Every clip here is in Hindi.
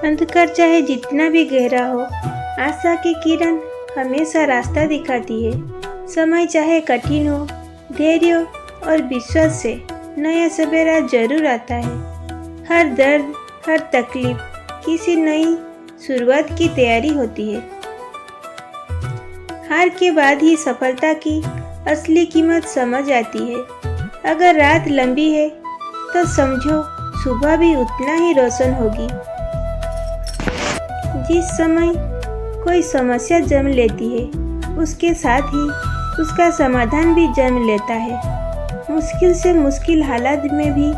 अंधकार चाहे जितना भी गहरा हो, आशा की किरण हमेशा रास्ता दिखाती है। समय चाहे कठिन हो, धैर्य और विश्वास से नया सवेरा जरूर आता है। हर दर्द, हर तकलीफ किसी नई शुरुआत की तैयारी होती है। हार के बाद ही सफलता की असली कीमत समझ आती है। अगर रात लंबी है तो समझो सुबह भी उतना ही रोशन होगी। जिस समय कोई समस्या जन्म लेती है, उसके साथ ही उसका समाधान भी जन्म लेता है। मुश्किल से मुश्किल हालात में भी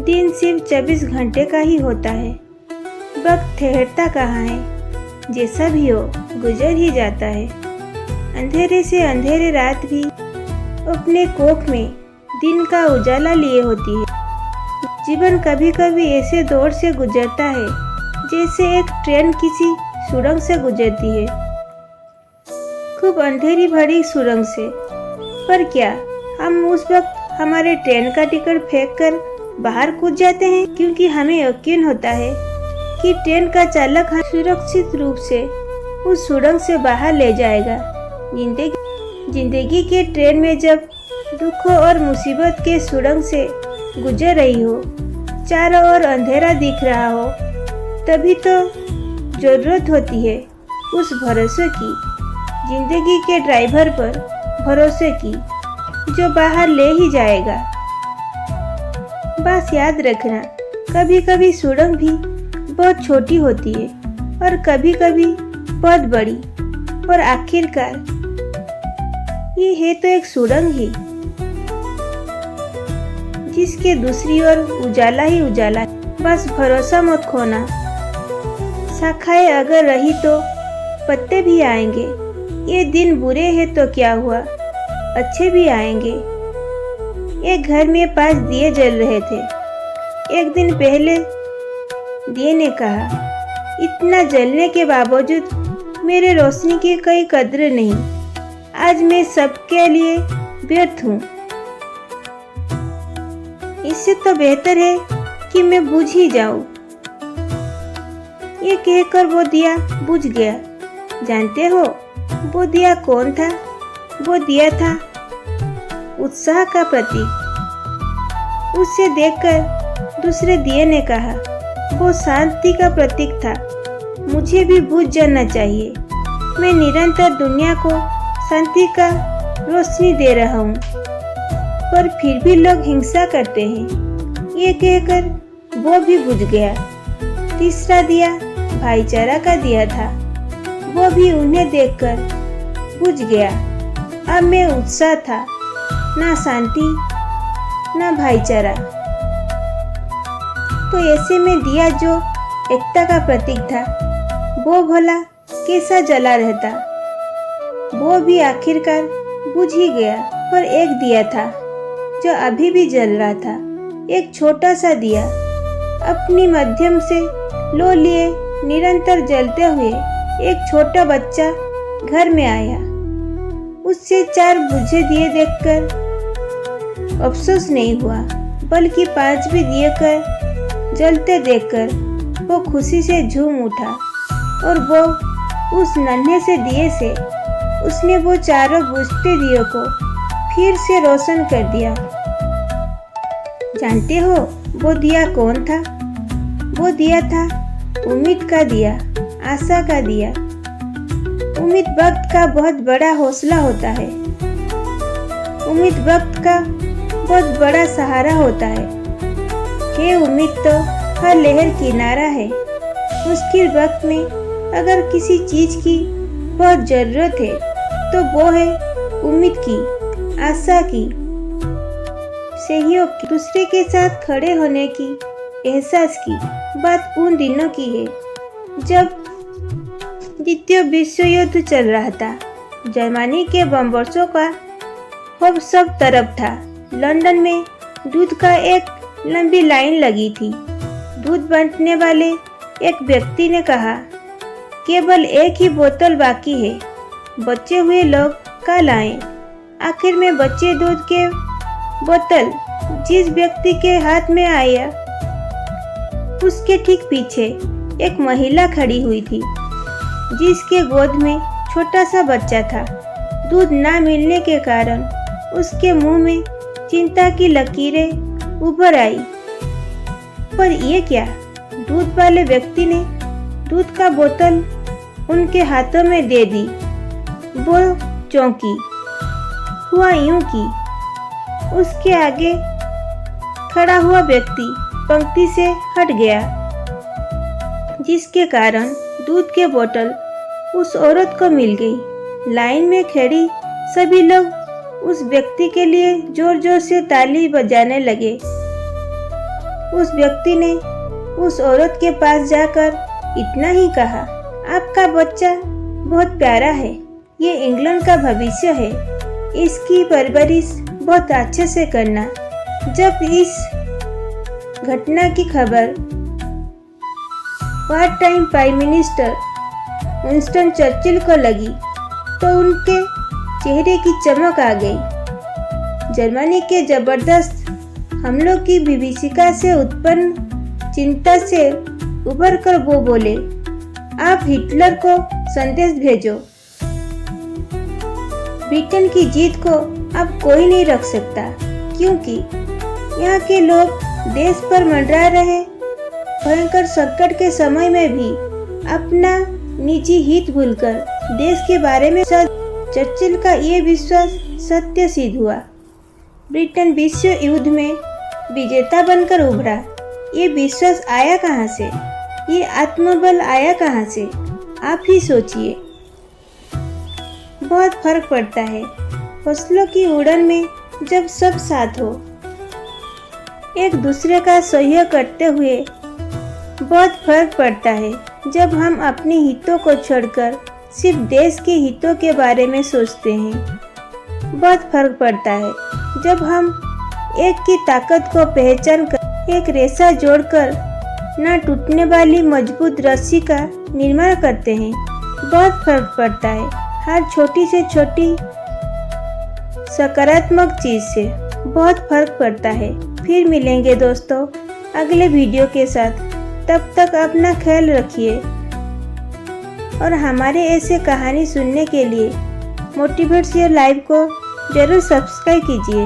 दिन सिर्फ 24 घंटे का ही होता है। वक्त ठहरता कहाँ है, जैसा भी हो गुजर ही जाता है। अंधेरे से अंधेरे रात भी अपने कोख में दिन का उजाला लिए होती है। जीवन कभी कभी ऐसे दौर से गुजरता है जैसे एक ट्रेन किसी सुरंग से गुजरती है, खूब अंधेरी भरी सुरंग से। पर क्या हम उस वक्त हमारे ट्रेन का टिकट फेंक कर बाहर कूद जाते हैं, क्योंकि हमें यकीन होता है कि ट्रेन का चालक हमें सुरक्षित रूप से उस सुरंग से बाहर ले जाएगा। जिंदगी के ट्रेन में जब दुखों और मुसीबत के सुरंग से गुजर रही हो, चारों ओर अंधेरा दिख रहा हो, तभी तो जरूरत होती है उस भरोसे की, जिंदगी के ड्राइवर पर भरोसे की, जो बाहर ले ही जाएगा। बस याद रखना, कभी कभी सुरंग भी बहुत छोटी होती है और कभी कभी बहुत बड़ी, और आखिरकार ये है तो एक सुरंग ही, जिसके दूसरी ओर उजाला ही उजाला। बस भरोसा मत खोना। शाखाएं अगर रही तो पत्ते भी आएंगे। ये दिन बुरे हैं तो क्या हुआ, अच्छे भी आएंगे। एक घर में 5 दिए जल रहे थे। एक दिन पहले दिए ने कहा, इतना जलने के बावजूद मेरे रोशनी की कोई कद्र नहीं। आज मैं सबके लिए व्यर्थ हूँ। इससे तो बेहतर है कि मैं बुझ ही जाऊं। ये कहकर वो दिया बुझ गया। जानते हो वो दिया कौन था? वो दिया था उत्साह का प्रतीक। उसे देखकर दूसरे दिए ने कहा, वो शांति का प्रतीक था। मुझे भी बुझ जाना चाहिए। मैं निरंतर दुनिया को शांति का रोशनी दे रहा हूँ, पर फिर भी लोग हिंसा करते हैं। ये कहकर वो भी बुझ गया। तीसरा दिया भाईचारा का दिया था। वो भी उन्हें देखकर बुझ गया। अब में उत्साह था, ना शांति ना भाईचारा। तो ऐसे में दिया जो एकता का प्रतीक था, वो भला कैसा जला रहता। वो भी आखिरकार बुझ ही गया। पर एक दिया था जो अभी भी जल रहा था। एक छोटा सा दिया अपनी मध्यम से लो लिए निरंतर जलते हुए एक छोटा बच्चा घर में आया। उससे 4 बुझे दिए देखकर अफसोस नहीं हुआ, बल्कि 5वें दिए कर जलते देखकर वो खुशी से झूम उठा। और वो उस नन्हे से दिए से उसने वो चारों बुझते दियों को फिर से रोशन कर दिया। जानते हो वो दिया कौन था? वो दिया था उम्मीद का दिया, आशा का दिया। उम्मीद वक्त का बहुत बड़ा हौसला होता है। उम्मीद वक्त का बहुत बड़ा सहारा होता है। उम्मीद तो हर लहर किनारा है। मुश्किल वक्त में अगर किसी चीज की बहुत जरूरत है तो वो है उम्मीद की, आशा की, सहयोग की, दूसरे के साथ खड़े होने की, एहसास की। बात उन दिनों की है जब द्वितीय विश्व युद्ध चल रहा था। जर्मनी के बमबर्सों का खौफ सब तरफ था। लंदन में दूध का एक लंबी लाइन लगी थी। दूध बांटने वाले एक व्यक्ति ने कहा, केवल एक ही बोतल बाकी है, बचे हुए लोग कल आएं। आखिर में बचे दूध के बोतल जिस व्यक्ति के हाथ में आया, उसके ठीक पीछे एक महिला खड़ी हुई थी, जिसके गोद में छोटा सा बच्चा था। दूध ना मिलने के कारण उसके मुंह में चिंता की लकीरें उभर आई। पर ये क्या? दूध वाले व्यक्ति ने दूध का बोतल उनके हाथों में दे दी। वो चौंकी। हुआ यूं कि उसके आगे खड़ा हुआ व्यक्ति पंक्ति से हट गया, जिसके कारण दूध के बोतल उस औरत को मिल गई। लाइन में खड़ी सभी लोग उस व्यक्ति के लिए जोर जोर से ताली बजाने लगे। उस व्यक्ति ने उस औरत के पास जाकर इतना ही कहा, आपका बच्चा बहुत प्यारा है, ये इंग्लैंड का भविष्य है, इसकी परवरिश बहुत अच्छे से करना। जब इस घटना की खबर part time prime minister Winston Churchill को लगी तो उनके चेहरे की चमक आ गई। जर्मनी के जबरदस्त हमलों की विभीषिका से उत्पन्न चिंता से उभर कर वो बोले, आप हिटलर को संदेश भेजो। ब्रिटेन की जीत को अब कोई नहीं रख सकता, क्योंकि यहाँ के लोग देश पर मंडरा रहे भयंकर संकट के समय में भी अपना निजी हित भूलकर देश के बारे में चर्चिल का ये विश्वास सत्य सिद्ध हुआ। ब्रिटेन विश्व युद्ध में विजेता बनकर उभरा। ये विश्वास आया कहाँ से? ये आत्मबल आया कहाँ से? आप ही सोचिए। बहुत फर्क पड़ता है हौसलों की उड़न में जब सब साथ हो, एक दूसरे का सहयोग करते हुए। बहुत फर्क पड़ता है जब हम अपने हितों को छोड़कर सिर्फ देश के हितों के बारे में सोचते हैं। बहुत फर्क पड़ता है जब हम एक की ताकत को पहचान कर एक रेशा जोड़कर न टूटने वाली मजबूत रस्सी का निर्माण करते हैं। बहुत फर्क पड़ता है हर छोटी से छोटी सकारात्मक चीज से। बहुत फर्क पड़ता है। फिर मिलेंगे दोस्तों अगले वीडियो के साथ। तब तक अपना ख्याल रखिए और हमारे ऐसे कहानी सुनने के लिए मोटिवेट्स योर लाइफ को जरूर सब्सक्राइब कीजिए।